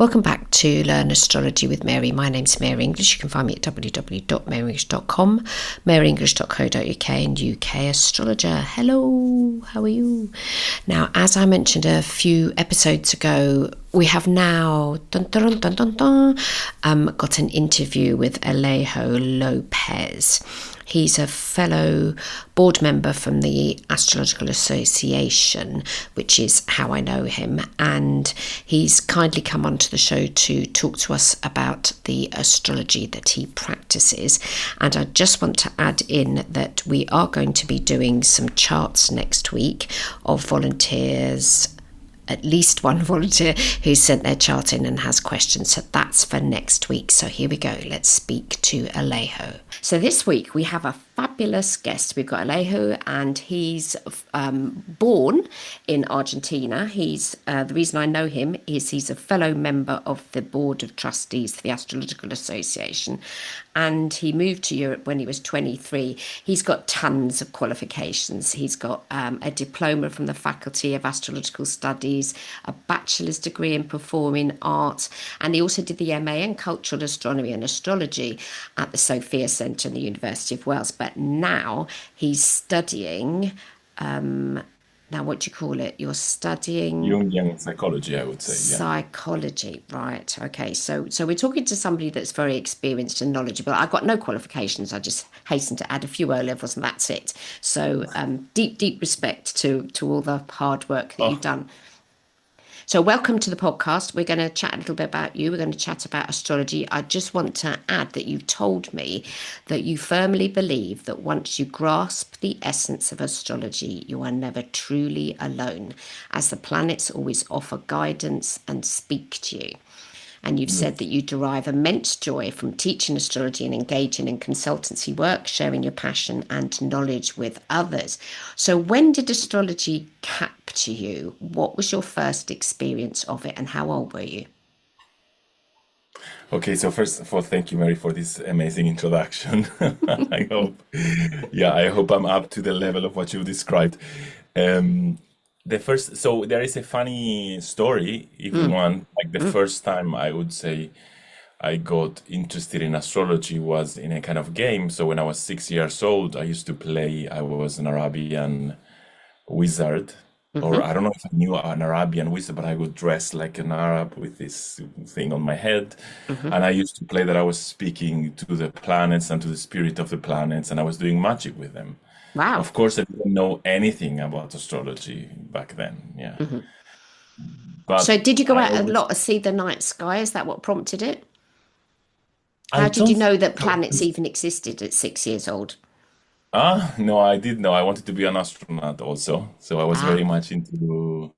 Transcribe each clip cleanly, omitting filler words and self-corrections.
Welcome back to Learn Astrology with Mary. My name's Mary English. You can find me at www.maryenglish.com, maryenglish.co.uk and UK Astrologer. Hello, how are you? Now, as I mentioned a few episodes ago, we have now got an interview with Alejo Lopez. He's a fellow board member from the Astrological Association, which is how I know him, and he's kindly come onto the show to talk to us about the astrology that he practices. And I just want to add in that we are going to be doing some charts next week of volunteers, at least one volunteer who sent their chart in and has questions. So that's for next week. So here we go. Let's speak to Alejo. So this week we have a fabulous guest. We've got Alejo, and he's born in Argentina. He's the reason I know him is he's a fellow member of the Board of Trustees for the Astrological Association, and he moved to Europe when he was 23. He's got tons of qualifications. He's got a diploma from the Faculty of Astrological Studies, a bachelor's degree in performing arts, and he also did the MA in Cultural Astronomy and Astrology at the Sophia Centre in the University of Wales. But now he's studying, now what do you call it? You're studying Jungian psychology, I would say. Yeah. psychology, right? Okay, so we're talking to somebody that's very experienced and knowledgeable. I've got no qualifications. I just hasten to add a few O levels, and that's it. So deep respect to all the hard work that you've Oh, done. So welcome to the podcast. We're going to chat a little bit about you. We're going to chat about astrology. I just want to add that you've told me that you firmly believe that once you grasp the essence of astrology, you are never truly alone, as the planets always offer guidance and speak to you. And you've said that yes. you derive immense joy from teaching astrology and engaging in consultancy work, sharing your passion and knowledge with others. So when did astrology capture you? What was your first experience of it, and how old were you? Okay, so first of all, thank you, Mary, for this amazing introduction. I hope, yeah, I hope I'm up to the level of what you described. Um, so there is a funny story, if you Mm, want. Like the mm. first time I would say I got interested in astrology was in a kind of game. So when I was 6 years old, I used to play, I was an Arabian wizard, or Hmm. I don't know if I knew an Arabian wizard, but I would dress like an Arab with this thing on my head. Hmm. And I used to play that I was speaking to the planets and to the spirit of the planets, and I was doing magic with them. Wow. Of course, I didn't know anything about astrology back then. Yeah. Hmm. So But did you go I out a always, lot to see the night sky? Is that what prompted it? I How did you don't know think that so. planets even existed at 6 years old? No, I did know. I wanted to be an astronaut also. So I was Ah. very much into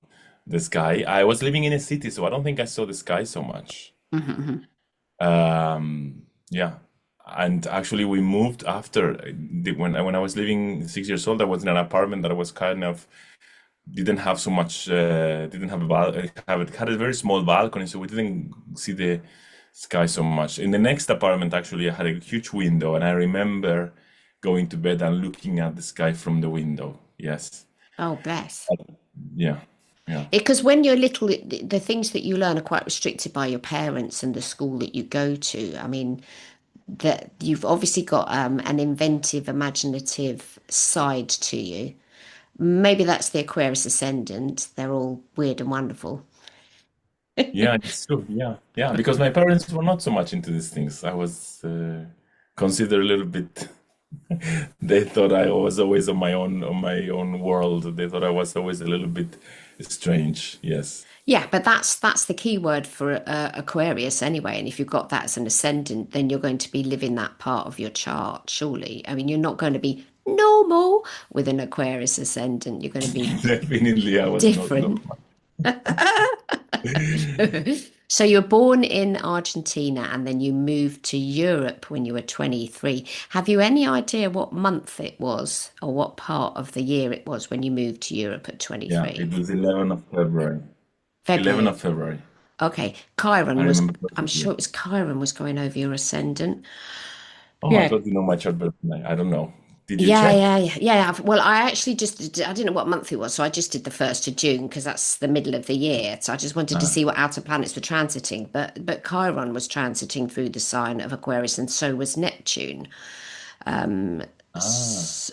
the sky. I was living in a city, so I don't think I saw the sky so much. Hmm. Yeah, and actually we moved after when I was living 6 years old. I was in an apartment that was kind of didn't have so much didn't have a have it had a very small balcony, so we didn't see the sky so much. In the next apartment, actually, I had a huge window, and I remember going to bed and looking at the sky from the window. Yes, Oh, bless. but, yeah, yeah. Because when you're little, the things that you learn are quite restricted by your parents and the school that you go to. I mean, that you've obviously got an inventive, imaginative side to you. Maybe that's the Aquarius ascendant. They're all weird and wonderful. Yeah, it's true. Yeah, yeah, because my parents were not so much into these things. I was considered a little bit. They thought I was always on my own world. They thought I was always a little bit strange. Yes. Yeah, but that's the key word for Aquarius anyway. And if you've got that as an ascendant, then you're going to be living that part of your chart, surely. I mean, you're not going to be normal with an Aquarius ascendant. You're going to be Definitely, I was not different. normal. So you were born in Argentina and then you moved to Europe when you were 23. Have you any idea what month it was or what part of the year it was when you moved to Europe at Yeah, 23? it was 11th of February. 11th February. of February. Okay. I Chiron was, remember I'm sure perfectly. it was Chiron was going over your ascendant. Oh, I Yeah. thought you know my chart better than I don't know. Did you Yeah, check? yeah, yeah. Yeah. Well, I actually I didn't know what month it was, so I just did the 1st of June because that's the middle of the year. So I just wanted to Ah, see what outer planets were transiting. But Chiron was transiting through the sign of Aquarius, and so was Neptune. ah,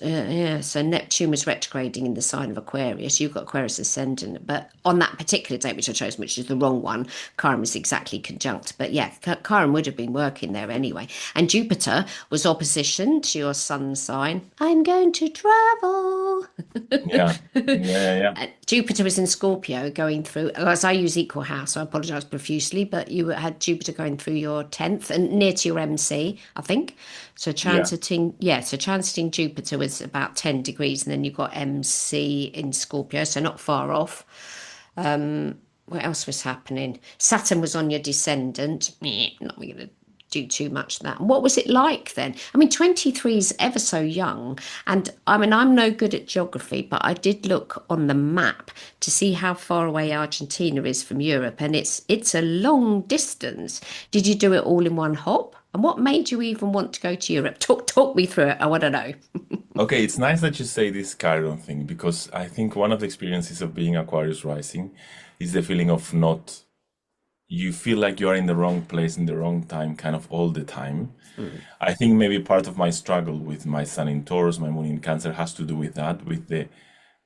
Yeah, so Neptune was retrograding in the sign of Aquarius. You've got Aquarius ascendant, but on that particular date, which I chose, which is the wrong one, Chiron was exactly conjunct. But yeah, Chiron would have been working there anyway. And Jupiter was opposition to your sun sign. I'm going to travel. yeah, yeah, yeah, Jupiter was in Scorpio going through, as I use equal house, so I apologise profusely, but you had Jupiter going through your 10th and near to your MC, I think. So yeah. transiting Jupiter was about 10 degrees, and then you've got MC in Scorpio, so not far off. What else was happening? Saturn was on your descendant. Not going to do too much of that. And what was it like then? I mean, 23 is ever so young. And I mean, I'm no good at geography, but I did look on the map to see how far away Argentina is from Europe. And it's a long distance. Did you do it all in one hop? And what made you even want to go to Europe? Talk me through it. I want to know. Okay, it's nice that you say this Chiron thing because I think one of the experiences of being Aquarius rising is the feeling of not, you feel like you are in the wrong place in the wrong time kind of all the time. Mm. I think maybe part of my struggle with my sun in Taurus, my moon in Cancer has to do with that, with the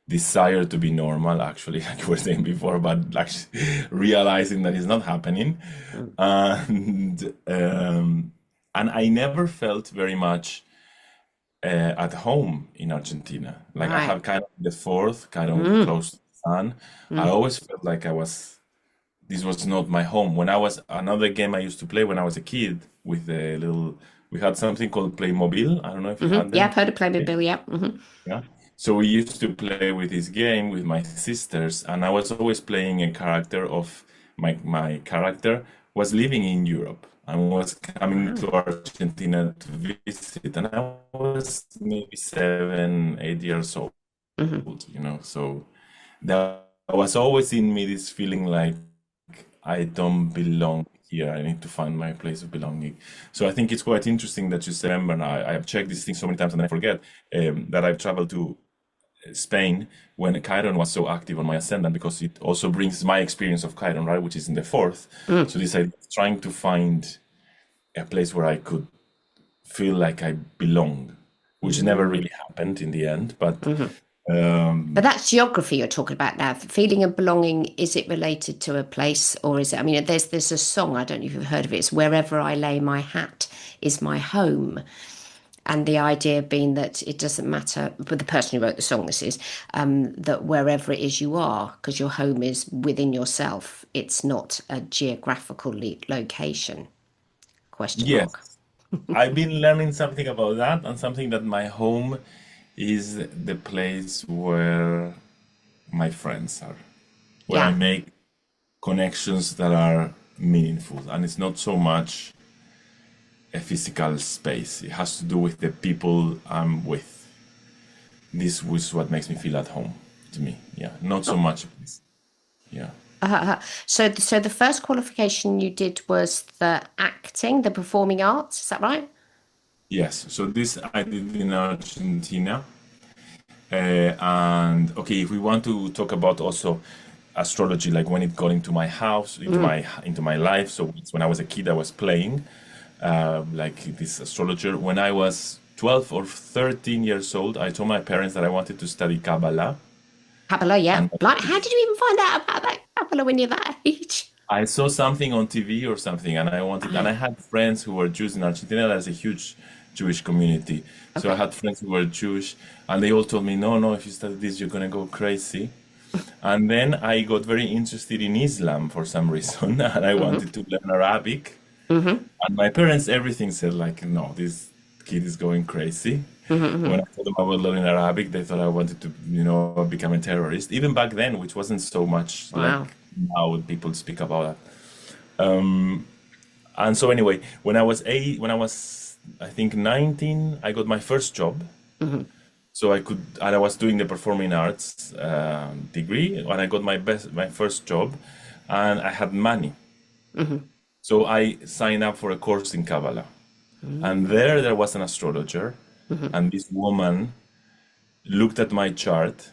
desire to be normal, actually, like you were saying before, but actually realizing that it's not happening. Mm. And I never felt very much at home in Argentina. Like I Right. have kind of the fourth, kind of Mm. close to the sun. I Mm. always felt like this was not my home. When I was, another game I used to play when I was a kid with a little, we had something called Playmobil. I don't know if you had Yeah, them. I've heard of Playmobil. Yeah. Yeah. So we used to play with this game with my sisters, and I was always playing a character of my character was living in Europe and was coming Wow. to Argentina to visit, and I was maybe 7, 8 years old, Hmm. So there was always in me this feeling like I don't belong here. I need to find my place of belonging. So I think it's quite interesting that you say, remember, and I have checked these things so many times and I forget that I've traveled to Spain when Chiron was so active on my ascendant because it also brings my experience of Chiron, right, which is in the fourth. Mm. So this idea of trying to find a place where I could feel like I belong, which never Mm. really happened in the end. But Hmm. But um, that's geography you're talking about now. The feeling of belonging, is it related to a place or is it? I mean, there's a song, I don't know if you've heard of it. It's Wherever I Lay My Hat is My Home. And the idea being that it doesn't matter, but the person who wrote the song, this is, that wherever it is you are, because your home is within yourself, it's not a geographical location. Question yes, mark. I've been learning something about that and something that my home is the place where my friends are, where I Yeah. make connections that are meaningful. And it's not so much a physical space, it has to do with the people I'm with. This was what makes me feel at home to me. Yeah, not so much. Yeah. So the first qualification you did was the acting, the performing arts. Is that right? Yes. So this I did in Argentina. And okay, if we want to talk about also astrology, like when it got into my house, Mm. into my life. So it's when I was a kid, I was playing like this astrologer. When I was 12 or 13 years old, I told my parents that I wanted to study Kabbalah, Kabbalah, yeah. and Like, how did you even find out about that Kabbalah when you're that age? I saw something on TV or something, and I wanted, and I Right. had friends who were Jews in Argentina. There's a huge Jewish community, so I Okay. had friends who were Jewish, and they all told me, "No, no, if you study this, you're gonna go crazy." And then I got very interested in Islam for some reason, and I Hmm. wanted to learn Arabic. Hmm. And my parents, everything said like, "No, this kid is going crazy." When I Hmm. told them I was learning Arabic, they thought I wanted to, become a terrorist. Even back then, which wasn't so much Wow. like now people speak about that. And so anyway, when I was, I think 19, I got my first job. Hmm. So and I was doing the performing arts degree, and I got my first job, and I had money. Hmm. So I signed up for a course in Kabbalah, and Hmm. there was an astrologer, Hmm. And this woman looked at my chart,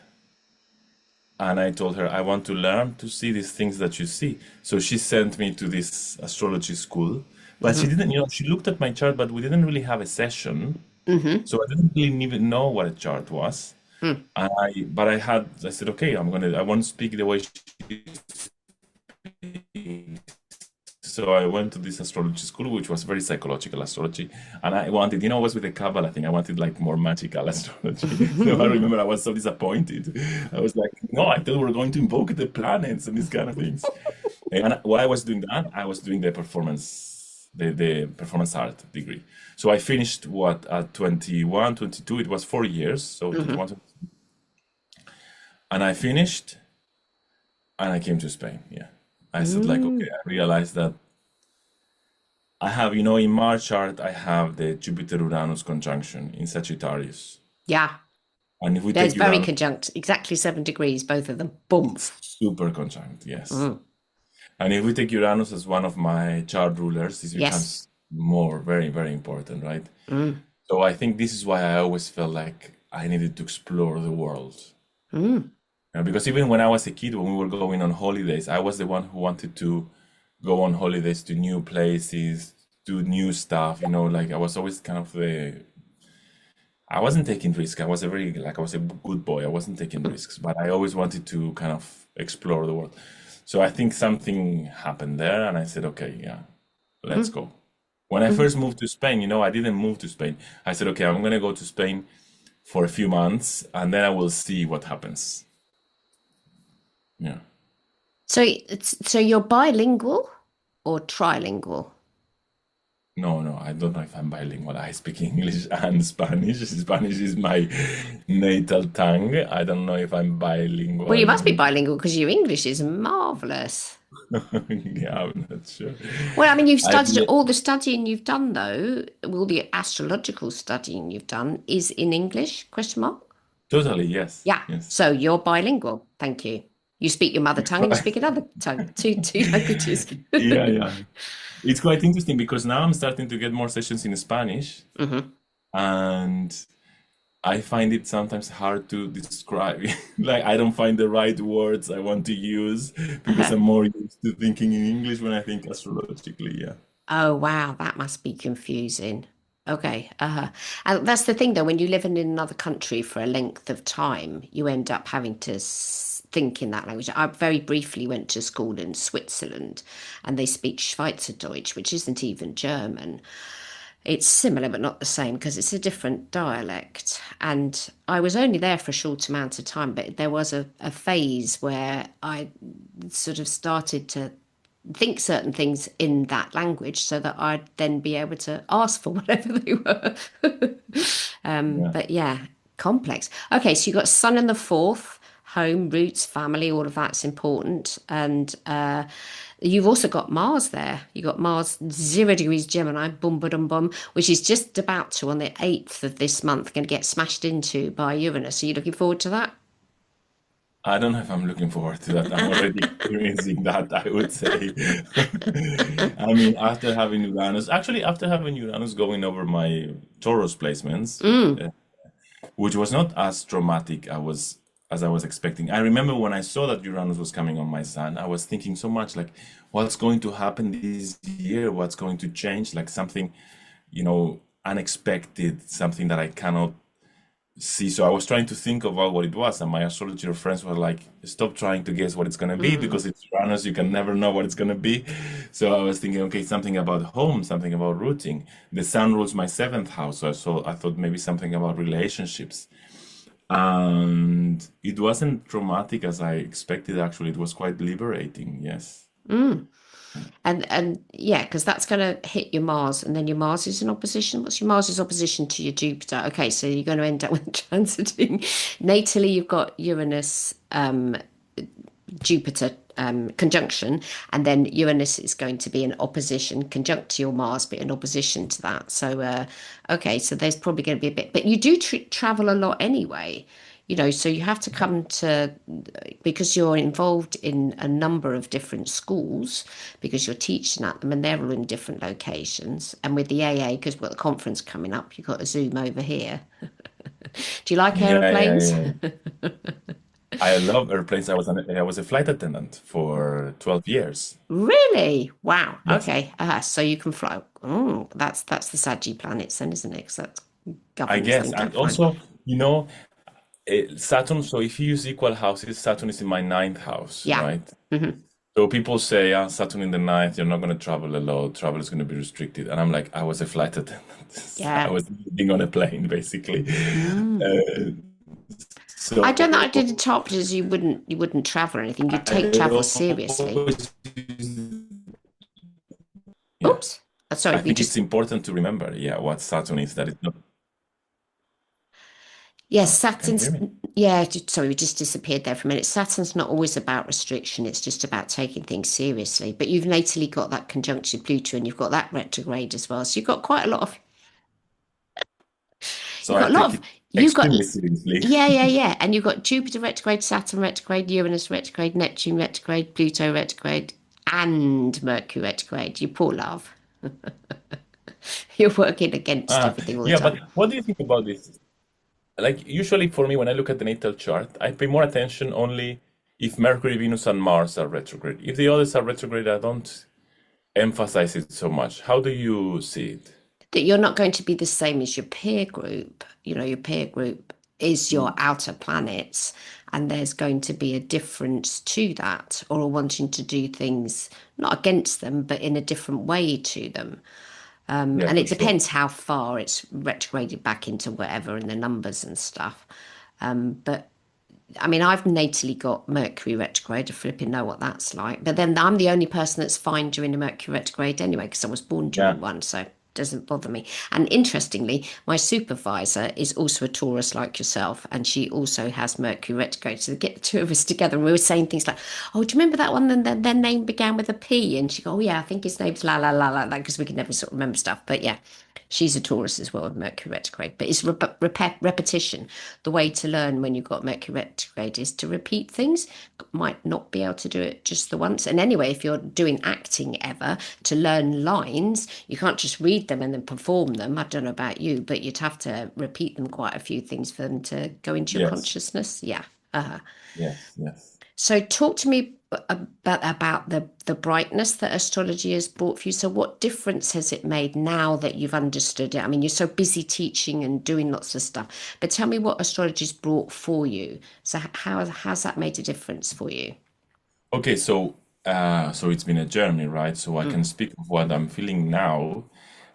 and I told her, I want to learn to see these things that you see. So she sent me to this astrology school, but she Hmm. didn't, she looked at my chart, but we didn't really have a session. Hmm. So I didn't really even know what a chart was. Mm. And I said, okay, I want to speak the way she speaks. So I went to this astrology school, which was very psychological astrology, and I wanted, I was with the Kabbalah thing. I wanted like more magical astrology. So I remember I was so disappointed. I was like, no, I thought we were going to invoke the planets and these kind of things. And while I was doing that, I was doing the performance art degree. So I finished what at 21, 22. It was 4 years, so Hmm. 21, and I finished, and I came to Spain. Yeah, I said like, okay, Mm. I realized that I have, in my chart, I have the Jupiter-Uranus conjunction in Sagittarius. Yeah, And if we there's take very Uranus, conjunct, exactly 7 degrees, both of them. Boom. super conjunct, yes. Mm. And if we take Uranus as one of my chart rulers, this Yes. becomes more, very, very important, right? Mm. So I think this is why I always felt like I needed to explore the world. Mm. Because even when I was a kid, when we were going on holidays, I was the one who wanted to go on holidays to new places, do new stuff, like I was always kind of I wasn't taking risks. I was a good boy. I wasn't taking risks, but I always wanted to kind of explore the world. So I think something happened there, and I said, okay, yeah, let's Mm. go. When I Mm. first moved to Spain, I didn't move to Spain. I said, okay, I'm going to go to Spain for a few months, and then I will see what happens. Yeah. So you're bilingual or trilingual? No, no, I don't know if I'm bilingual. I speak English and Spanish. Spanish is my natal tongue. I don't know if I'm Well, you bilingual. must be bilingual because your English is marvelous. Yeah, I'm not sure. Well, I mean, you've I've studied all the studying you've done, though. All the astrological studying you've done is in English? Question mark. totally, yes, Yeah. yes. So you're bilingual. Thank you. You speak your mother tongue and you speak another tongue. Two languages. Yeah, yeah. It's quite interesting because now I'm starting to get more sessions in Spanish, Hmm. and I find it sometimes hard to describe. Like I don't find the right words I want to use because I'm more used to thinking in English when I think astrologically. Yeah. Oh, wow, that must be confusing. Okay, and that's the thing though, when you live in another country for a length of time, you end up having to think in that language. I very briefly went to school in Switzerland and they speak Schweizerdeutsch, which isn't even German. It's similar but not the same because it's a different dialect. And I was only there for a short amount of time, but there was a phase where I sort of started to think certain things in that language so that I'd then be able to ask for whatever they were. Yeah. But yeah, complex. Okay, so you've got sun in the fourth, home, roots, family, all of that's important. And you've also got Mars there. You've got Mars 0 degrees Gemini, boom, ba dum bum, which is just about to, on the 8th of this month, going to get smashed into by Uranus. Are you looking forward to that? I don't know if I'm looking forward to that. I'm already experiencing that, I would say. I mean, after having Uranus going over my Taurus placements, Mm. which was not as traumatic as I was expecting. I remember when I saw that Uranus was coming on my sun, I was thinking so much like, what's going to happen this year? What's going to change? Like something, unexpected, something that I cannot see. So I was trying to think about what it was, and my astrologer friends were like, "Stop trying to guess what it's gonna be Mm. because it's Uranus. You can never know what it's gonna be." So I was thinking, okay, something about home, something about rooting. The Sun rules my seventh house, so I thought maybe something about relationships. And it wasn't traumatic as I expected. Actually, it was quite liberating. Yes. Mm. And yeah, because that's going to hit your Mars, and then your Mars is in opposition. What's your Mars is opposition to your Jupiter? Okay, so you're going to end up with transiting. Natally, you've got Uranus, Jupiter conjunction, and then Uranus is going to be in opposition, conjunct to your Mars, but in opposition to that. So, okay, so there's probably going to be a bit, but you do travel a lot anyway. So you have to come to, because you're involved in a number of different schools, because you're teaching at them and they're all in different locations. And with the AA, because we've got the conference coming up, you've got a Zoom over here. Do you like Yeah, yeah, aeroplanes? yeah. I love airplanes. I was a flight attendant for 12 years. Really? Wow. Yes, Okay. So you can fly. Oh, that's the Sagittarius planets then, isn't it? 'Cause that I governs guess. them. Okay, And fine. also, Saturn, so if you use equal houses, Saturn is in my ninth house, Yeah. right? Hmm. So people say, Saturn in the ninth, you're not going to travel a lot, travel is going to be restricted. And I'm like, I was a flight attendant. I Yeah. was living on a plane, basically. Mm. Uh, I don't know. I so did interpreters. You wouldn't travel or anything. You'd take I travel seriously. always use, yeah, Oops. Sorry, I we think it's just important to remember, yeah, what Saturn is, that it's not, yes, can you hear Saturn's me? yeah, sorry, we just disappeared there for a minute. Saturn's not always about restriction, it's just about taking things seriously. But you've lately got that conjunction Pluto and you've got that retrograde as well. So you've got quite a lot of So you've I got a lot take of it you've got extremely seriously. yeah, yeah, yeah. And you've got Jupiter retrograde, Saturn retrograde, Uranus retrograde, Neptune retrograde, Pluto retrograde, and Mercury retrograde. You poor love. You're working against everything all the Yeah, time. but what do you think about this? Like, usually for me, when I look at the natal chart, I pay more attention only if Mercury, Venus, and Mars are retrograde. If the others are retrograde, I don't emphasize it so much. How do you see it? That you're not going to be the same as your peer group. Your peer group is your Mm. outer planets, and there's going to be a difference to that, or wanting to do things not against them, but in a different way to them. Yeah, And for it sure. depends how far it's retrograded back into whatever in the numbers and stuff. But I mean, I've natally got Mercury retrograde. I flipping know what that's like. But then I'm the only person that's fine during a Mercury retrograde anyway, because I was born Yeah. during one, so it doesn't bother me. And interestingly, my supervisor is also a Taurus like yourself, and she also has Mercury retrograde. So they get the two of us together, and we were saying things like, "Oh, do you remember that one? Then their name began with a P," and she go, "Oh yeah, I think his name's la la la la," because we could never sort of remember stuff. But yeah, she's a Taurus as well with Mercury retrograde. But it's repetition. The way to learn when you've got Mercury retrograde is to repeat things. Might not be able to do it just the once. And anyway, if you're doing acting ever, to learn lines, you can't just read them and then perform them. I don't know about you, but you'd have to repeat them quite a few things for them to go into your Yes. consciousness. Yeah. Uh-huh. Yes. Yes. So talk to me about the brightness that astrology has brought for you. So what difference has it made now that you've understood it? I mean, you're so busy teaching and doing lots of stuff, but tell me what astrology's brought for you. So how's that made a difference for you? Okay, so it's been a journey, right? So I Mm. can speak of what I'm feeling now,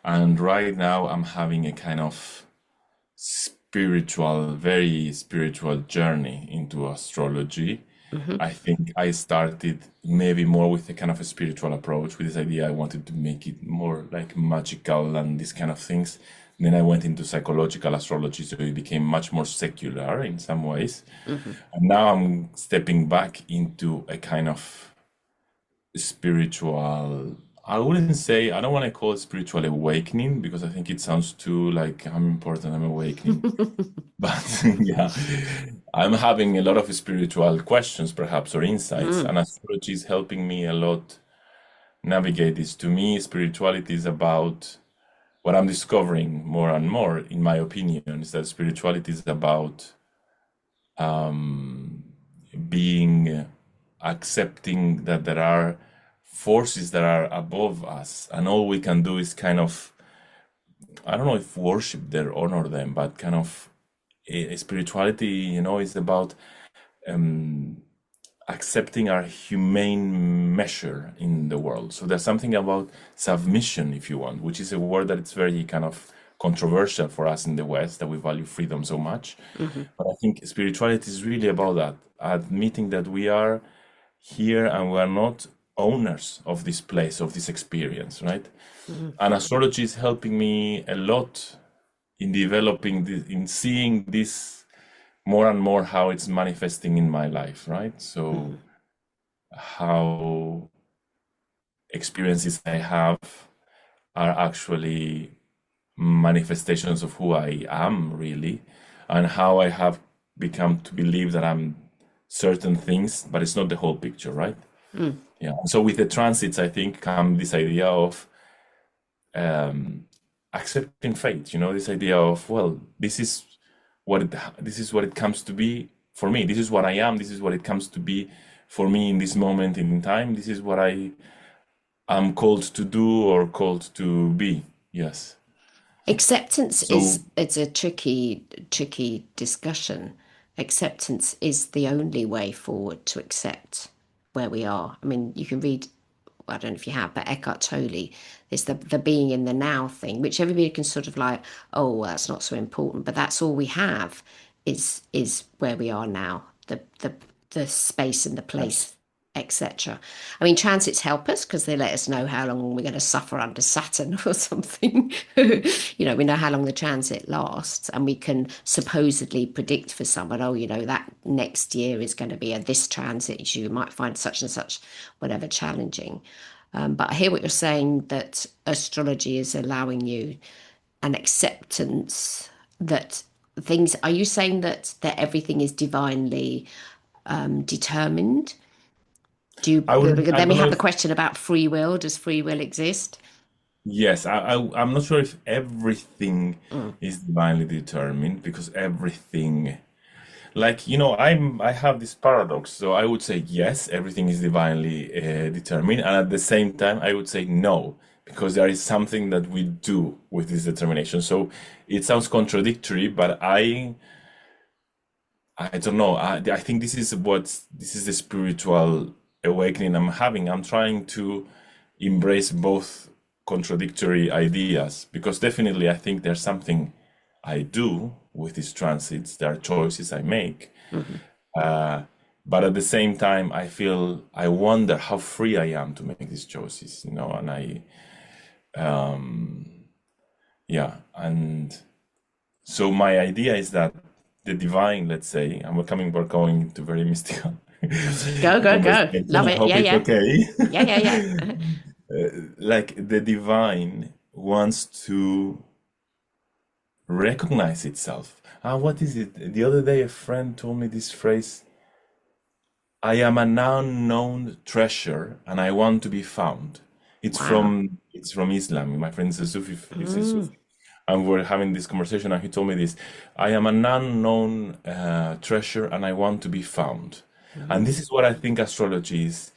and right now I'm having a kind of spiritual, very spiritual journey into astrology. Hmm. I think I started maybe more with a kind of a spiritual approach with this idea I wanted to make it more like magical and these kind of things. Then I went into psychological astrology, so it became much more secular in some ways. Hmm. And now I'm stepping back into a kind of spiritual, I wouldn't say, I don't want to call it spiritual awakening because I think it sounds too like I'm important, I'm awakening. But yeah, I'm having a lot of spiritual questions, perhaps, or insights, Mm. and astrology is helping me a lot navigate this. To me, spirituality is about what I'm discovering more and more, in my opinion, is that spirituality is about um, being accepting that there are forces that are above us, and all we can do is kind of, I don't know if worship them, honor them, but kind of spirituality, is about um, accepting our humane measure in the world. So there's something about submission, if you want, which is a word that it's very kind of controversial for us in the West, that we value freedom so much. Hmm. But I think spirituality is really about that, admitting that we are here and we are not owners of this place, of this experience, right? Hmm. And astrology is helping me a lot in developing this, in seeing this more and more how it's manifesting in my life, right? So Hmm. how experiences I have are actually manifestations of who I am really, and how I have become to believe that I'm certain things, but it's not the whole picture, right? Yeah. So with the transits, I think come this idea of accepting fate. This idea of, well, this is what it comes to be for me. This is what I am. This is what it comes to be for me in this moment in time. This is what I am called to do or called to be. Yes. Acceptance So it's a tricky discussion. Acceptance is the only way forward to accept where we are. I mean, you can read, I don't know if you have, but Eckhart Tolle, it's the being in the now thing, which everybody can sort of like, oh, well, that's not so important, but that's all we have is where we are now, the space and the yes, place, etc. I mean, transits help us because they let us know how long we're going to suffer under Saturn or something. We know how long the transit lasts, and we can supposedly predict for someone, oh, that next year is going to be this transit. You might find such and such, whatever, challenging. But I hear what you're saying, that astrology is allowing you an acceptance that things. Are you saying that everything is divinely determined? I Then we don't know have the if, question about free will. Does free will exist? yes, I'm not sure if everything Mm. is divinely determined, because everything, like, I have this paradox. So I would say yes, everything is divinely determined, and at the same time I would say no, because there is something that we do with this determination. So it sounds contradictory, but I don't know. I think this is the spiritual awakening I'm having. I'm trying to embrace both contradictory ideas, because definitely I think there's something I do with these transits. There are choices I make. Mhm. But at the same time, I wonder how free I am to make these choices, and yeah. And so my idea is that the divine, let's say, and we're going to very mystical Go, go, go. conversation. Love I it. hope Yeah, it's yeah. okay. Yeah, yeah, yeah. Like the divine wants to recognize itself. What is it? The other day, a friend told me this phrase: "I am an unknown treasure, and I want to be found." Wow. It's from Islam. My friend is a Sufi. Is a Mm. Sufi, and we're having this conversation, and he told me this: "I am an unknown treasure, and I want to be found." And Mm. this is what I think astrology is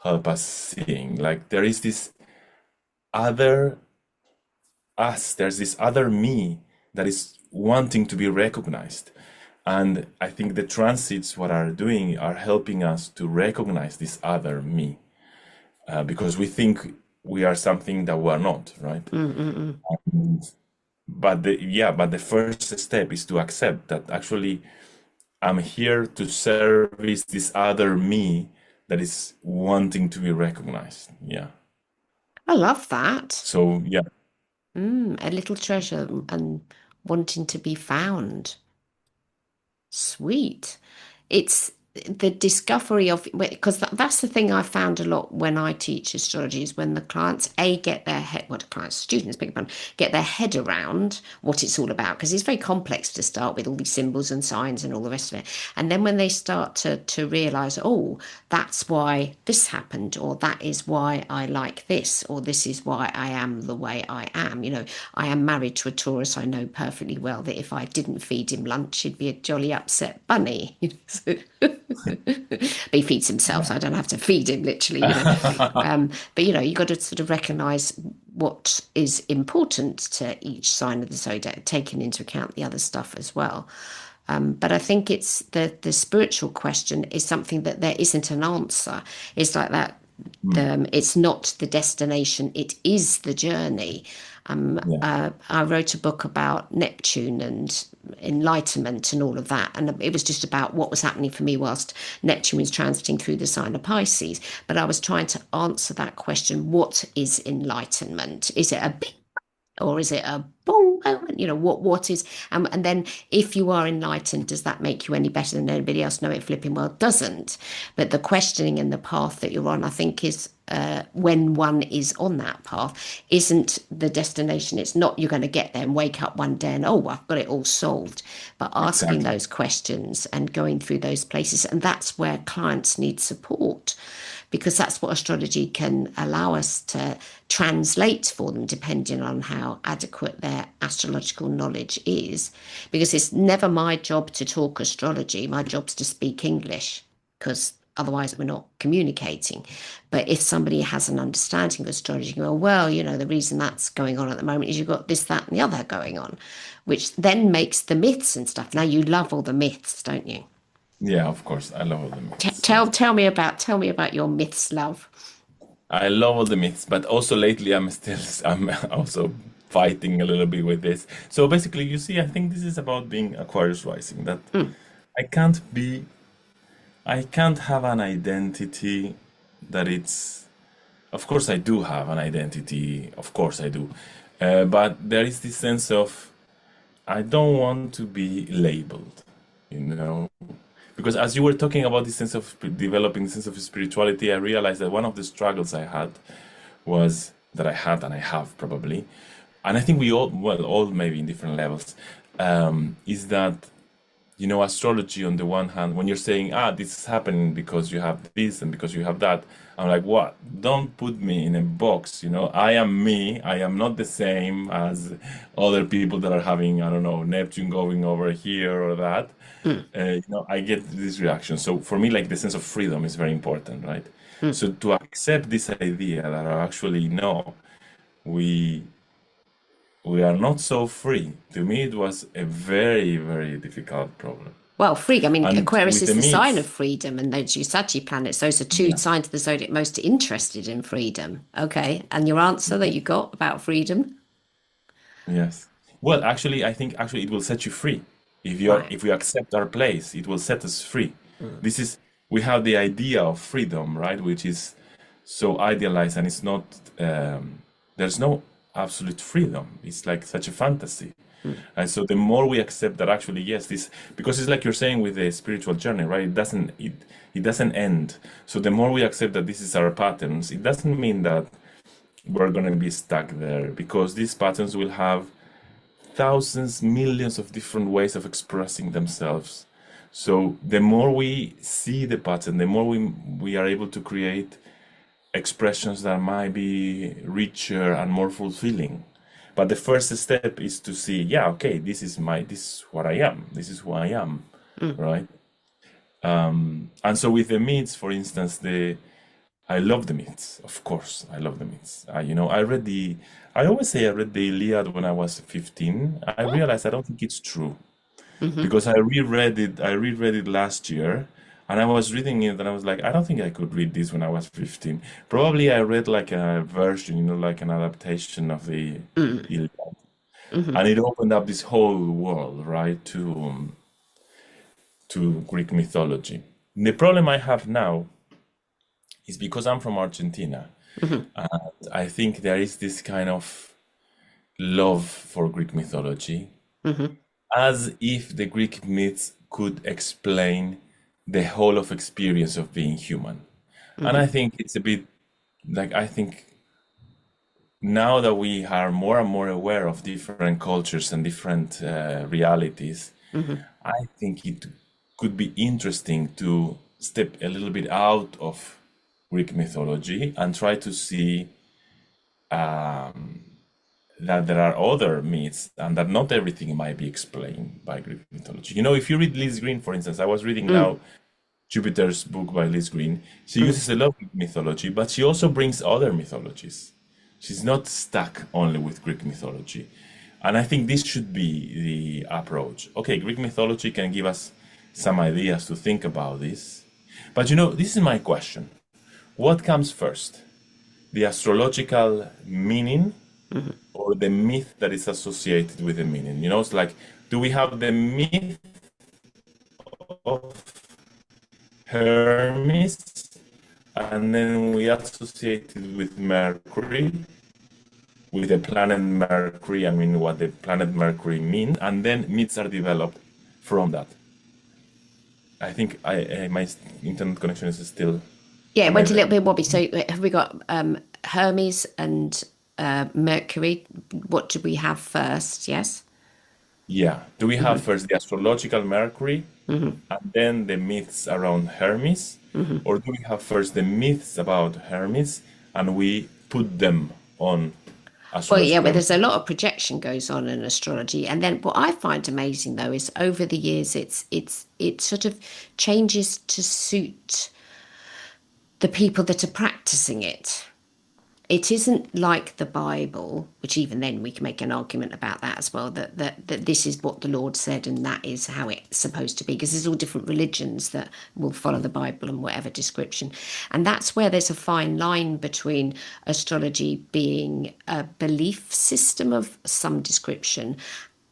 help us seeing. Like there is this other us, there's this other me that is wanting to be recognized. And I think the transits, what are doing, are helping us to recognize this other me, because we think we are something that we are not, right? Mm, mm, mm. But the first step is to accept that actually I'm here to service this other me that is wanting to be recognized. Yeah. I love that. So yeah, A little treasure and wanting to be found. Sweet. It's the discovery of, because that's the thing I found a lot when I teach astrology, is when the clients get their head, what clients, students, beg your pardon, get their head around what it's all about, because it's very complex to start with, all these symbols and signs and all the rest of it. And then when they start to realize, oh, that's why this happened, or that is why I like this, or this is why I am the way I am. I am married to a Taurus. I know perfectly well that if I didn't feed him lunch, he'd be a jolly upset bunny. But he feeds himself, so I don't have to feed him literally. But you got to sort of recognise what is important to each sign of the zodiac, taking into account the other stuff as well. But I think it's the spiritual question is something that there isn't an answer. It's like that. mm, It's not the destination; it is the journey. yeah, I wrote a book about Neptune and enlightenment and all of that, and it was just about what was happening for me whilst Neptune was transiting through the sign of Pisces. But I was trying to answer that question: what is enlightenment? Is it a big, or is it a boom moment? What is, and then if you are enlightened, does that make you any better than anybody else? No, it flipping well doesn't. But the questioning and the path that you're on, I think, is when one is on that path isn't the destination. It's not you're going to get there and wake up one day and, oh, I've got it all solved. But asking Exactly. those questions and going through those places. And that's where clients need support, because that's what astrology can allow us to translate for them, depending on how adequate their astrological knowledge is. Because it's never my job to talk astrology, my job's to speak English, because otherwise we're not communicating. But if somebody has an understanding of astrology, you go, well, you know, the reason that's going on at the moment is you've got this, that, and the other going on, which then makes the myths and stuff. Now, you love all the myths, don't you? Yeah, of course. I love all the T- myths. tell tell me about tell me about your myths, love. I love all the myths, but also lately I'm also fighting a little bit with this. So basically, you see, I think this is about being Aquarius rising. That Mm. I can't be, I can't have an identity that it's. Of course, I do have an identity. Of course, I do, but there is this sense of I don't want to be labeled, you know. Because as you were talking about this sense of developing the sense of spirituality, I realized that one of the struggles I had was that I had and I have probably, and I think we all, well, all maybe in different levels, is that astrology on the one hand, when you're saying, this is happening because you have this and because you have that, I'm like, what? Don't put me in a box, I am me. I am not the same as other people that are having, I don't know, Neptune going over here or that. Mm. I get this reaction. So for me, like the sense of freedom is very important, right? Mm. So to accept this idea that actually, no, we we are not so free. To me, it was a very, very difficult problem. Well, freedom. I mean, And Aquarius with is the the sign of myths, freedom, and those Usagi planets, those are two yeah, signs of the zodiac most interested in freedom. Okay. And your answer that you got about freedom? yes. Well, actually, I think actually it will set you free. Right. If we accept our place, it will set us free. Mm. This is we have the idea of freedom, right? Which is so idealized, and it's not. There's no absolute freedom. It's like such a fantasy. Mm. And so the more we accept that actually, yes, this because it's like you're saying with the spiritual journey, right? It doesn't end. So the more we accept that this is our patterns, it doesn't mean that we're gonna be stuck there because these patterns will have thousands, millions of different ways of expressing themselves. So the more we see the pattern, the more we are able to create expressions that might be richer and more fulfilling. But the first step is to see, yeah, okay, this is what I am. This is who I am, Mm. right? And so with the myths, for instance, I love the myths. Of course, I love the myths. I always say I read the Iliad when I was 15. I realized I don't think it's true Mm-hmm. because I reread it last year, and I was reading it, and I was like, I don't think I could read this when I was 15. Probably I read like a version, like an adaptation of the Mm. Iliad, Mm-hmm. and it opened up this whole world, right, to Greek mythology. The problem I have now is because I'm from Argentina, Mm-hmm. and I think there is this kind of love for Greek mythology, Mm-hmm. as if the Greek myths could explain the whole of experience of being human. And Mm-hmm. I think it's a bit like I think now that we are more and more aware of different cultures and different realities, Mm-hmm. I think it could be interesting to step a little bit out of Greek mythology and try to see um, that there are other myths and that not everything might be explained by Greek mythology. If you read Liz Green, for instance, I was reading Mm. now Jupiter's book by Liz Green. She Mm. uses a lot of Greek mythology, but she also brings other mythologies. She's not stuck only with Greek mythology. And I think this should be the approach. Okay, Greek mythology can give us some ideas to think about this. But this is my question. What comes first? The astrological meaning Mm-hmm. or the myth that is associated with the meaning? It's like, do we have the myth of Hermes and then we associate it with Mercury, with the planet Mercury, I mean, what the planet Mercury means, and then myths are developed from that. I think my internet connection is still Yeah, it Am I went a right? little bit wobbly. So have we got Hermes and Mercury? What do we have first? Yes. Yeah. Do we have Hmm. first the astrological Mercury Hmm. and then the myths around Hermes? Hmm. Or do we have first the myths about Hermes and we put them on Well, yeah, but astrological? there's a lot of projection goes on in astrology, and then what I find amazing though is over the years, it sort of changes to suit the people that are practicing it. It isn't like the Bible, which even then we can make an argument about that as well, that this is what the Lord said and that is how it's supposed to be, because there's all different religions that will follow the Bible and whatever description. And that's where there's a fine line between astrology being a belief system of some description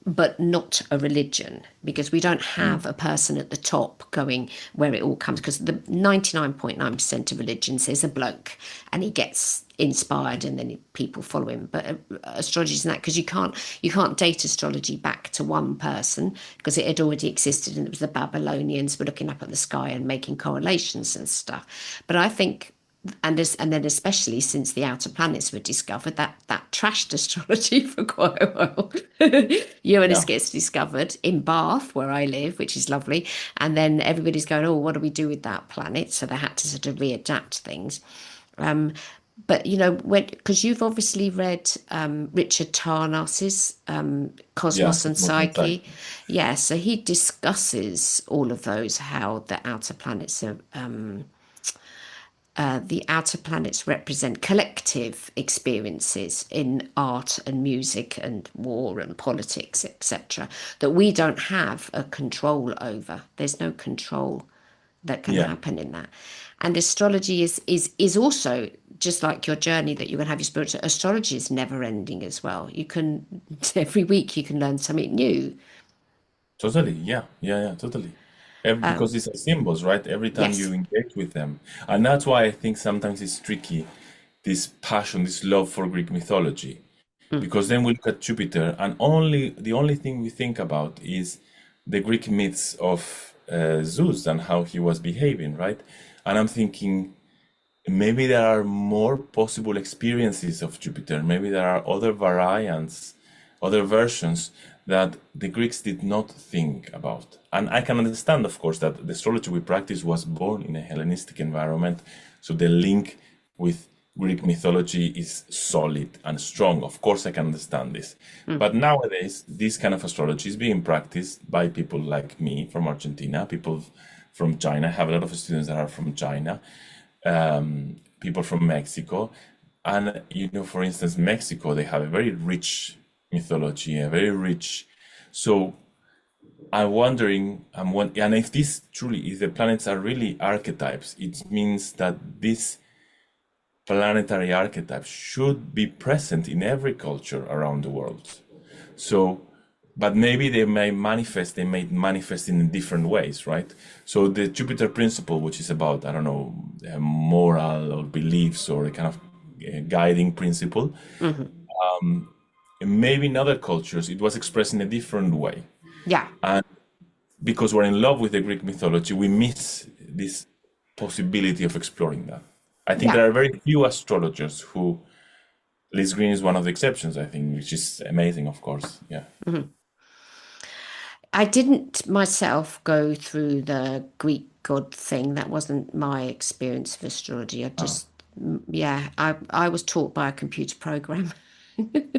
but not a religion, because we don't Mm. have a person at the top going where it all comes, because the 99.9% of religions is a bloke and he gets inspired and then people follow him. But astrology isn't that, because you can't date astrology back to one person, because it had already existed and it was the Babylonians were looking up at the sky and making correlations and stuff. But I think, and then especially since the outer planets were discovered, that trashed astrology for quite a while. Uranus Yeah. gets discovered in Bath, where I live, which is lovely, and then everybody's going, oh, what do we do with that planet? So they had to sort of readapt things. Um, but because you've obviously read Richard Tarnas's Yeah. Cosmos and Cosmos and Psyche. Psyche. Yeah, so he discusses all of those, how the outer planets represent collective experiences in art and music and war and politics, etc., that we don't have a control over. There's no control that can Yeah. happen in that. And astrology is also just like your journey that you're going to have your spiritual. Astrology is never ending as well. You can every week you can learn something new. Totally. Yeah. Yeah. Yeah. Totally. Because these are symbols, right? Every time you Yes. engage with them. And that's why I think sometimes it's tricky, this passion, this love for Greek mythology. Mm. Because then we look at Jupiter, and the only thing we think about is the Greek myths of Zeus and how he was behaving, right? And I'm thinking maybe there are more possible experiences of Jupiter. Maybe there are other variants, other versions that the Greeks did not think about. And I can understand, of course, that the astrology we practice was born in a Hellenistic environment. So the link with Greek mythology is solid and strong. Of course, I can understand this. Mm. But nowadays, this kind of astrology is being practiced by people like me from Argentina, people from China. I have a lot of students that are from China, people from Mexico. And, for instance, Mexico, they have a very rich mythology, a very rich. So and if this truly, if the planets are really archetypes, it means that this planetary archetype should be present in every culture around the world. So, but maybe they may manifest in different ways, right? So the Jupiter principle, which is about, I don't know, moral or beliefs or a kind of guiding principle, Hmm. maybe in other cultures it was expressed in a different way. Yeah. And because we're in love with the Greek mythology, we miss this possibility of exploring that. I think Yeah. there are very few astrologers who, Liz Green is one of the exceptions, I think, which is amazing, of course. Yeah. Mhm. I didn't myself go through the Greek god thing. That wasn't my experience of astrology. Ah, Yeah, I was taught by a computer program.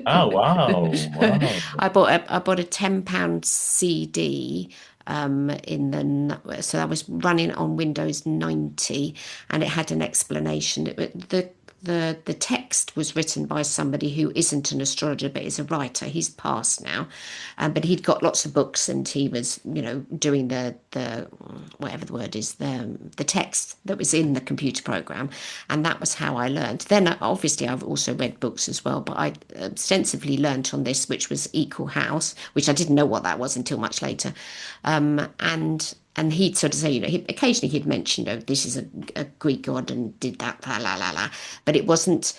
wow, wow. I bought a £10 CD so I was running on Windows 90, and it had an explanation. The text was written by somebody who isn't an astrologer but is a writer. He's passed now, but he'd got lots of books and he was doing the whatever the word is, the text that was in the computer program, and that was how I learned. Then obviously I've also read books as well, but I extensively learnt on this, which was Equal House, which I didn't know what that was until much later. And he'd sort of say, occasionally he'd mention, this is a Greek god and did that, la la la la, but it wasn't.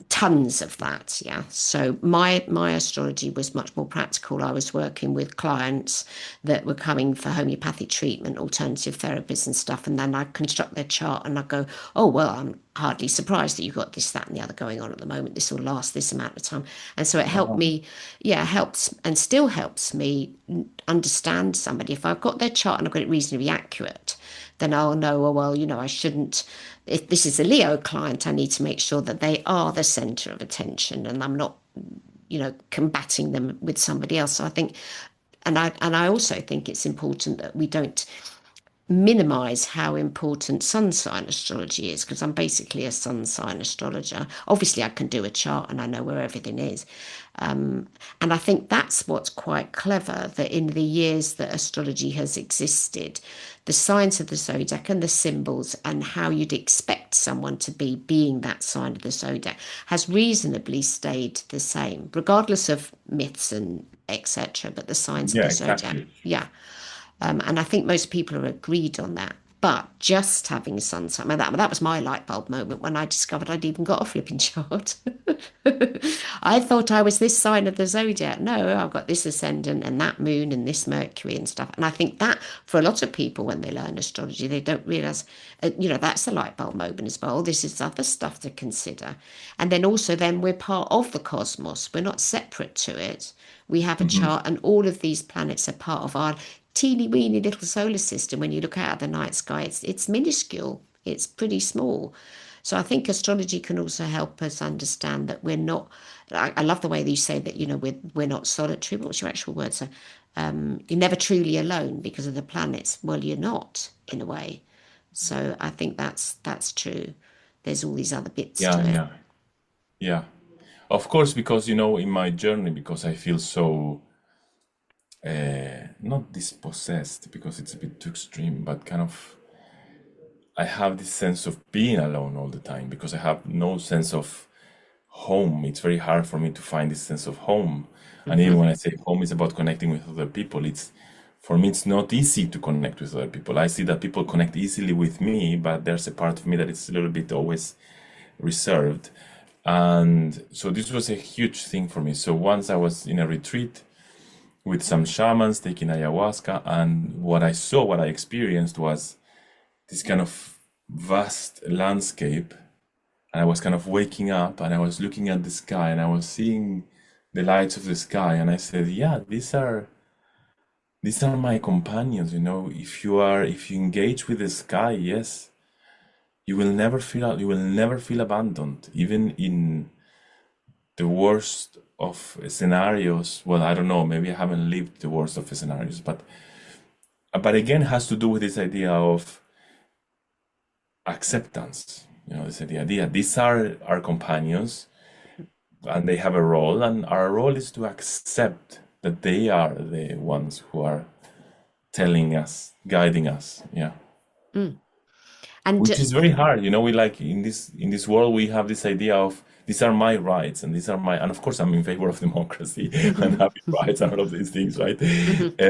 tons of that. Yeah. So my astrology was much more practical. I was working with clients that were coming for homeopathic treatment, alternative therapies and stuff, and then I construct their chart and I go, oh well, I'm hardly surprised that you've got this, that, and the other going on at the moment. This will last this amount of time. And so it helped Uh-huh. me, yeah, helps and still helps me understand somebody. If I've got their chart and I've got it reasonably accurate, then I'll know, oh, well, I shouldn't, if this is a Leo client, I need to make sure that they are the center of attention and I'm not, combating them with somebody else. So I think, and I also think it's important that we don't minimize how important sun sign astrology is, because I'm basically a sun sign astrologer. Obviously, I can do a chart and I know where everything is. And I think that's what's quite clever, that in the years that astrology has existed, the signs of the zodiac and the symbols and how you'd expect someone to be being that sign of the zodiac has reasonably stayed the same, regardless of myths and etc. But the signs of Yeah, the zodiac, exactly. yeah. And I think most people are agreed on that. But just having sun sign, that was my light bulb moment when I discovered I'd even got a flipping chart. I thought I was this sign of the zodiac. No, I've got this ascendant and that moon and this Mercury and stuff. And I think that for a lot of people, when they learn astrology, they don't realize, that's the light bulb moment as well. This is other stuff to consider. And then also, then we're part of the cosmos. We're not separate to it. We have a Hmm. chart, and all of these planets are part of our teeny weeny little solar system. When you look out at the night sky, it's minuscule, it's pretty small. So I think astrology can also help us understand that we're not. I love the way that you say that, we're not solitary. But what's your actual word? So you're never truly alone because of the planets. Well, you're not, in a way. So I think that's true. There's all these other bits Yeah, to it. yeah, yeah. Of course, because in my journey, because I feel so not dispossessed, because it's a bit too extreme, but kind of I have this sense of being alone all the time because I have no sense of home. It's very hard for me to find this sense of home. And even Hmm. when I say home is about connecting with other people, it's for me it's not easy to connect with other people. I see that people connect easily with me, but there's a part of me that is a little bit always reserved. And so this was a huge thing for me. So once I was in a retreat with some shamans taking ayahuasca, and what I experienced was this kind of vast landscape. And I was kind of waking up and I was looking at the sky and I was seeing the lights of the sky. And I said, yeah, these are my companions, if you engage with the sky, yes, you will never feel abandoned, even in the worst of scenarios. Well, I don't know, maybe I haven't lived the worst of scenarios, but again, it has to do with this idea of acceptance. This idea, these are our companions and they have a role, and our role is to accept that they are the ones who are telling us, guiding us. Yeah. Mm. And Which is very hard. We like in this world we have this idea of these are my rights and these are my, and of course I'm in favor of democracy and having rights and all of these things, right? Uh,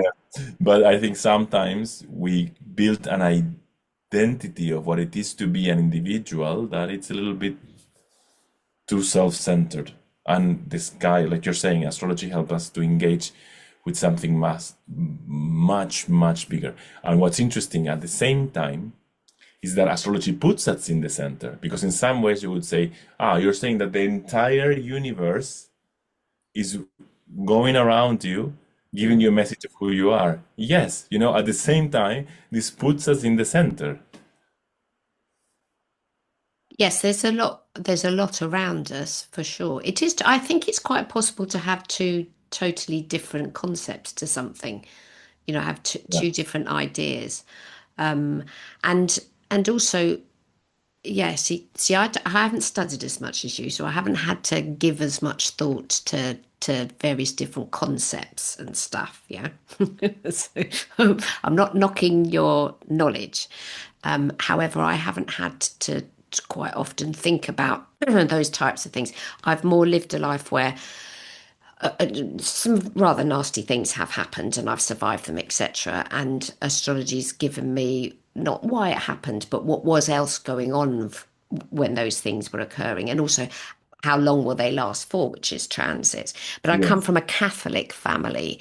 but I think sometimes we build an identity of what it is to be an individual that it's a little bit too self-centered. And this guy, like you're saying, astrology helps us to engage with something much, much bigger. And what's interesting at the same time is that astrology puts us in the center, because in some ways you would say, you're saying that the entire universe is going around you, giving you a message of who you are. Yes, at the same time, this puts us in the center. yes, there's a lot around us for sure. It is, I think it's quite possible to have two totally different concepts to something, have Yeah. two different ideas. Um, and and also, yeah, see, I haven't studied as much as you, so I haven't had to give as much thought to various different concepts and stuff. Yeah, so I'm not knocking your knowledge. However, I haven't had to quite often think about those types of things. I've more lived a life where some rather nasty things have happened and I've survived them, etc. And astrology's given me not why it happened, but what was else going on when those things were occurring. And also, how long will they last for, which is transit. But I come Yes. from a Catholic family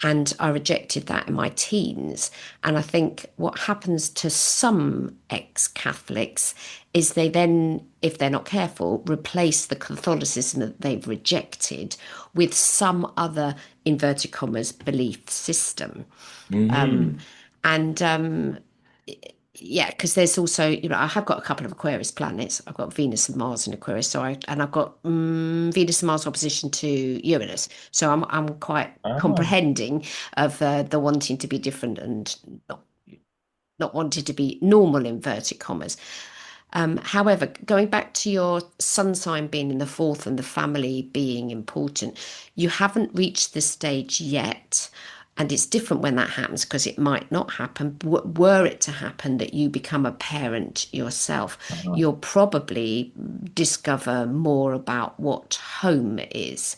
and I rejected that in my teens. And I think what happens to some ex-Catholics is they then, if they're not careful, replace the Catholicism that they've rejected with some other, inverted commas, belief system. Hmm. And yeah, because there's also, I have got a couple of Aquarius planets. I've got Venus and Mars in Aquarius, and I've got Venus and Mars opposition to Uranus. So I'm quite Ah. comprehending of the wanting to be different and not not wanting to be normal, inverted commas. However, going back to your sun sign being in the fourth and the family being important, you haven't reached the stage yet. And it's different when that happens because it might not happen. Were it to happen that you become a parent yourself, Uh-huh. you'll probably discover more about what home is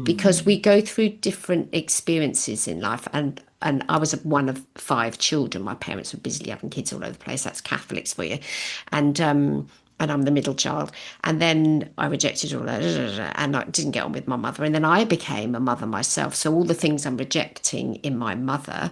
because we Mm. go through different experiences in life, and I was one of five children. My parents were busily having kids all over the place. That's Catholics for you. And I'm the middle child. And then I rejected all that, and I didn't get on with my mother. And then I became a mother myself. So all the things I'm rejecting in my mother,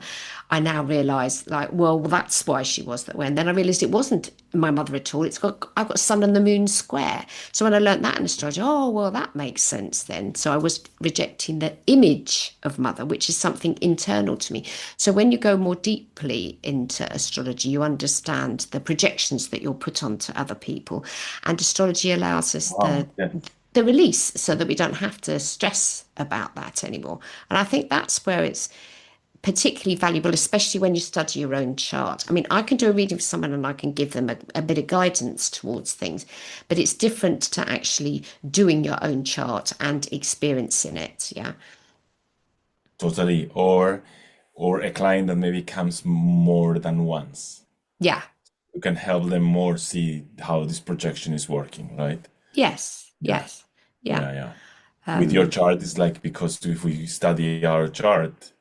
I now realise, like, well, that's why she was that way. And then I realised it wasn't my mother at all. I've got sun and the moon square. So when I learnt that in astrology, oh well, that makes sense then. So I was rejecting the image of mother, which is something internal to me. So when you go more deeply into astrology, you understand the projections that you'll put onto other people, and astrology allows us Wow. Yes. the release so that we don't have to stress about that anymore. And I think that's where it's particularly valuable, especially when you study your own chart. I mean, I can do a reading for someone and I can give them a bit of guidance towards things, but it's different to actually doing your own chart and experiencing it. Yeah. Totally. Or a client that maybe comes more than once. Yeah. You can help them more see how this projection is working, right? Yes. Yeah. Yes. Yeah. Yeah, yeah. With your chart, it's like because if we study our chart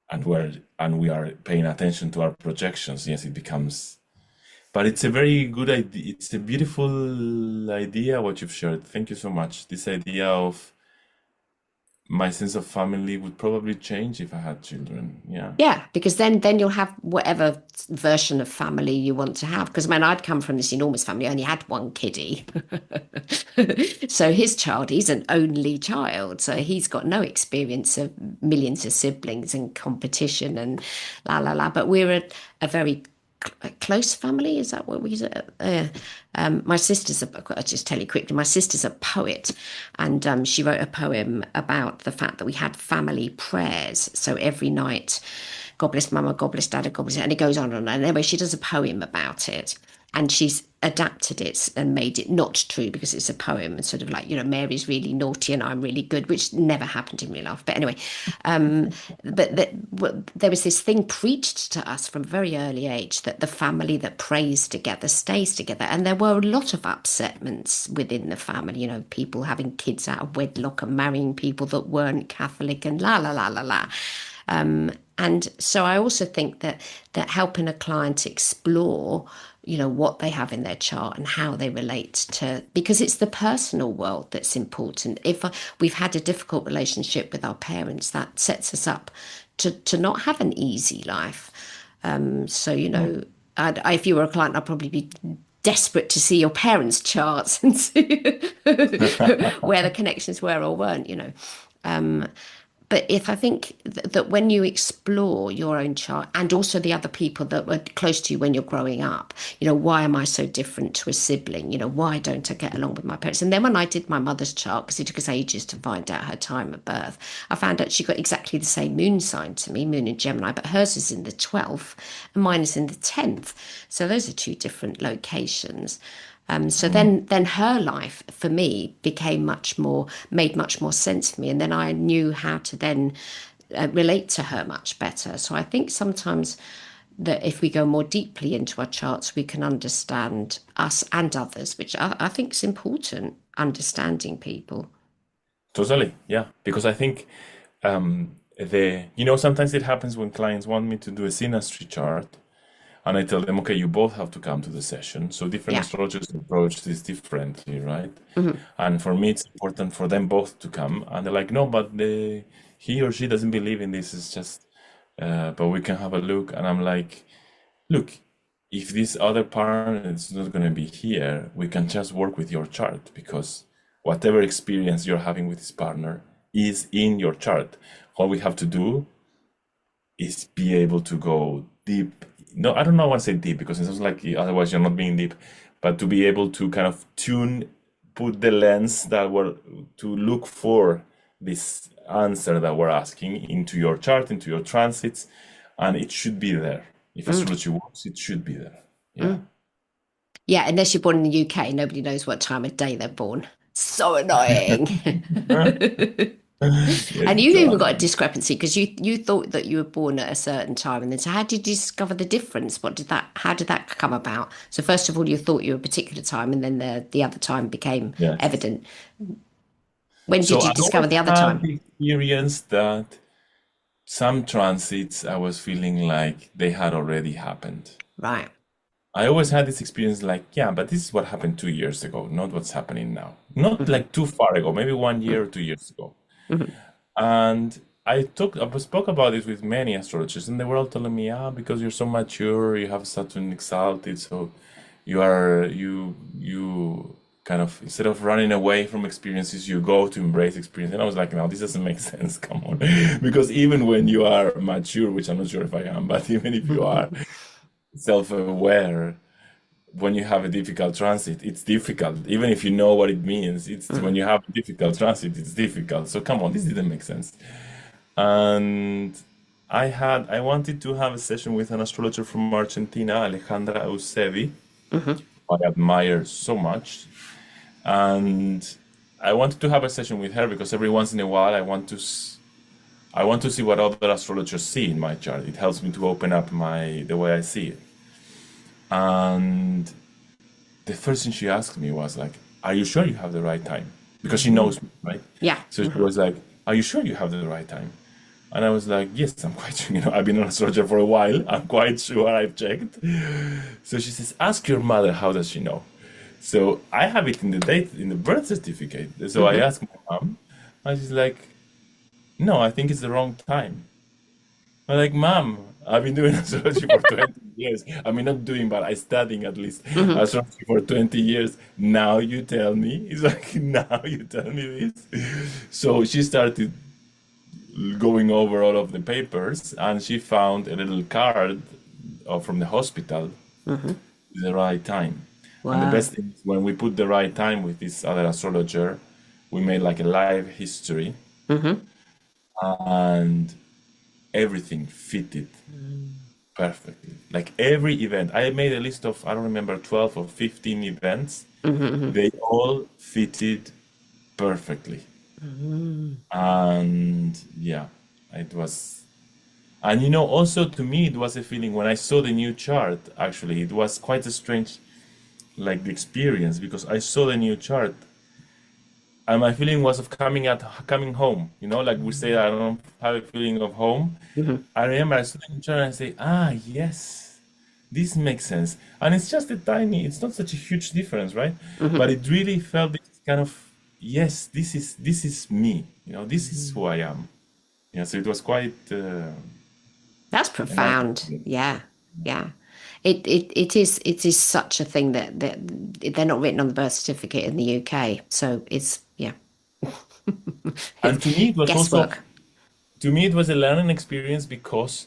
and we are paying attention to our projections, yes, it becomes. But it's a very good idea. It's a beautiful idea what you've shared. Thank you so much. This idea of my sense of family would probably change if I had children. Yeah. Yeah, because then you'll have whatever version of family you want to have. Because I mean, I'd come from this enormous family, I only had one kiddie. So his child, he's an only child. So he's got no experience of millions of siblings and competition and la la la. But we're a very close family. Is that what we said? My sister's I'll just tell you quickly. My sister's a poet, and she wrote a poem about the fact that we had family prayers. So every night, God bless Mama, God bless Dada, God bless, and it goes on and on. And anyway, she does a poem about it, and she's adapted it and made it not true because it's a poem and sort of like, Mary's really naughty and I'm really good, which never happened in real life. But anyway, um, there was this thing preached to us from a very early age that the family that prays together stays together. And there were a lot of upsetments within the family, people having kids out of wedlock and marrying people that weren't Catholic and la la la la la. And so I also think that helping a client explore, what they have in their chart and how they relate to, because it's the personal world that's important. If we've had a difficult relationship with our parents, that sets us up to not have an easy life. So, if you were a client, I'd probably be desperate to see your parents' charts and see where the connections were or weren't. But if I think that when you explore your own chart and also the other people that were close to you when you're growing up, why am I so different to a sibling? Why don't I get along with my parents? And then when I did my mother's chart, because it took us ages to find out her time of birth, I found out she got exactly the same moon sign to me, moon in Gemini, but hers is in the 12th and mine is in the 10th. So those are two different locations. So then her life for me made much more sense for me. And then I knew how to then relate to her much better. So I think sometimes that if we go more deeply into our charts, we can understand us and others, which I think is important, understanding people. Totally. Yeah. Because I think sometimes it happens when clients want me to do a synastry chart And I tell them, okay, you both have to come to the session. So different Yeah. astrologers approach this differently, right? Mm-hmm. And for me, it's important for them both to come. And they're like, no, but he or she doesn't believe in this. It's just, but we can have a look. And I'm like, look, if this other partner is not going to be here, we can just work with your chart, because whatever experience you're having with this partner is in your chart. All we have to do is be able to go deep. No, I don't know what to say deep, because it sounds like otherwise you're not being deep, but to be able to kind of put the lens that we're to look for this answer that we're asking into your chart, into your transits, and it should be there. If astrology works, it should be there. Yeah. Yeah, unless you're born in the UK, nobody knows what time of day they're born. So annoying. And you've even got a Exactly. discrepancy because you thought that you were born at a certain time, and then so how did you discover the difference? How did that come about? So first of all, you thought you were a particular time, and then the other time became Yes. evident. When So did you I discover always the other had time? the experience that some transits I was feeling like they had already happened. Right. I always had this experience like, yeah, but this is what happened 2 years ago, not what's happening now. Not Mm-hmm. like too far ago, maybe 1 year or 2 years ago. Mm-hmm. And I spoke about this with many astrologers, and they were all telling me, because you're so mature, you have Saturn exalted, so you kind of, instead of running away from experiences, you go to embrace experience. And I was like, no, this doesn't make sense. Come on, because even when you are mature, which I'm not sure if I am, but even if you are self-aware, when you have a difficult transit, it's difficult. Even if you know what it means, it's when you have a difficult transit, it's difficult. So come on, this didn't make sense. And I wanted to have a session with an astrologer from Argentina, Alejandra Eusebi, Mm-hmm. who I admire so much. And I wanted to have a session with her because every once in a while I want to see what other astrologers see in my chart. It helps me to open up the way I see it. And the first thing she asked me was like, "Are you sure you have the right time?" Because she knows me, right? Yeah. So she was like, "Are you sure you have the right time?" And I was like, "Yes, I'm quite sure. I've been an astrologer for a while. I'm quite sure. I've checked." So she says, "Ask your mother. How does she know?" So I have it in the date in the birth certificate. So I Mm-hmm. asked my mom, and she's like, "No, I think it's the wrong time." I'm like, Mom, I've been doing astrology for 20 years. I mean, not doing, but I studying at least Mm-hmm. astrology for 20 years. Now you tell me. It's like, now you tell me this. So she started going over all of the papers, and she found a little card from the hospital Mm-hmm. with the right time. And the Wow. best thing is when we put the right time with this other astrologer, we made like a live history, Mm-hmm. and everything fitted perfectly. Like every event, I made a list of, I don't remember, 12 or 15 events. Mm-hmm. They all fitted perfectly. Mm-hmm. And yeah, it was. And also to me, it was a feeling when I saw the new chart, actually, it was quite a strange, like, the experience, because I saw the new chart and my feeling was of coming home. Like we say, I don't have a feeling of home. Mm-hmm. I remember I saw the new chart and I say, yes, this makes sense. And it's just it's not such a huge difference, right? But Mm-hmm. it really felt this kind of, yes, this is me. This is who I am. Yeah, so it was quite That's a nice profound. experience. Yeah. Yeah. It is such a thing that they're not written on the birth certificate in the UK. So it's yeah. It's And guesswork. to me, it was a learning experience because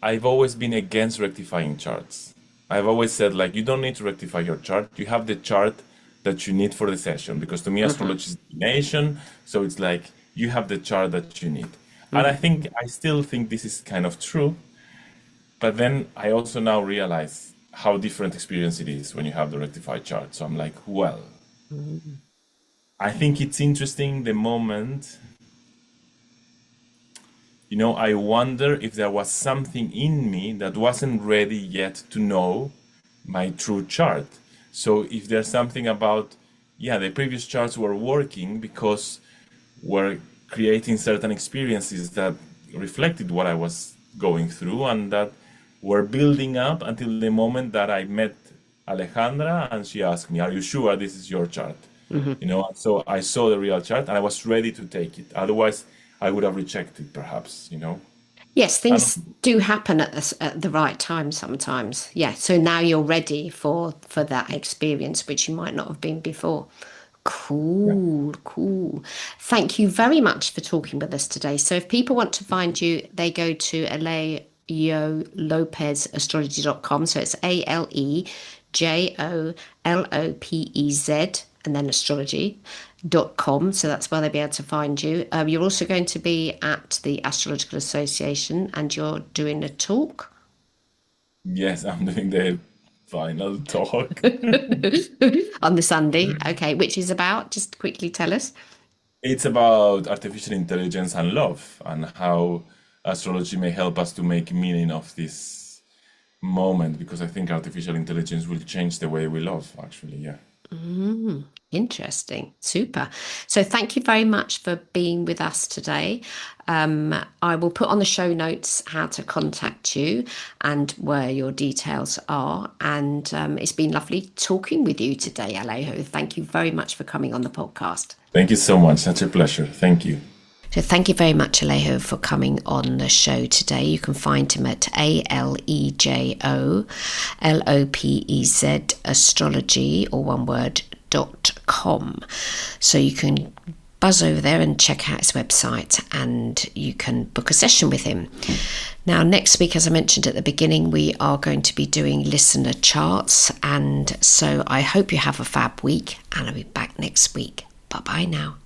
I've always been against rectifying charts. I've always said, like, you don't need to rectify your chart. You have the chart that you need for the session. Because to me, Mm-hmm. astrology is divination. So it's like you have the chart that you need. And Mm-hmm. I still think this is kind of true. But then I also now realize how different experience it is when you have the rectified chart. So I'm like, well, I think it's interesting the moment. I wonder if there was something in me that wasn't ready yet to know my true chart. So if there's something about, yeah, the previous charts were working because we're creating certain experiences that reflected what I was going through, and that were building up until the moment that I met Alejandra and she asked me, "Are you sure this is your chart?" So I saw the real chart and I was ready to take it. Otherwise, I would have rejected, perhaps. Yes, And things do happen at the right time sometimes. Yeah, so now you're ready for that experience, which you might not have been before. yeah, Cool, cool. Thank you very much for talking with us today. So if people want to find you, they go to alejolopez.astrology.com. So it's ALEJOLOPEZ and then astrology.com. So that's where they'll be able to find you. You're also going to be at the Astrological Association and you're doing a talk. yes, I'm doing the final talk. On the Sunday. Okay, which is about, just quickly tell us. It's about artificial intelligence and love and how astrology may help us to make meaning of this moment because I think artificial intelligence will change the way we love, actually. Yeah. Interesting. Super. So thank you very much for being with us today. I will put on the show notes how to contact you and where your details are. And it's been lovely talking with you today, Alejo. Thank you very much for coming on the podcast. Thank you so much. Such a pleasure. Thank you. So thank you very much, Alejo, for coming on the show today. You can find him at ALEJOLOPEZ astrology, or one word, .com. So you can buzz over there and check out his website and you can book a session with him. Now, next week, as I mentioned at the beginning, we are going to be doing listener charts. And so I hope you have a fab week and I'll be back next week. Bye-bye now.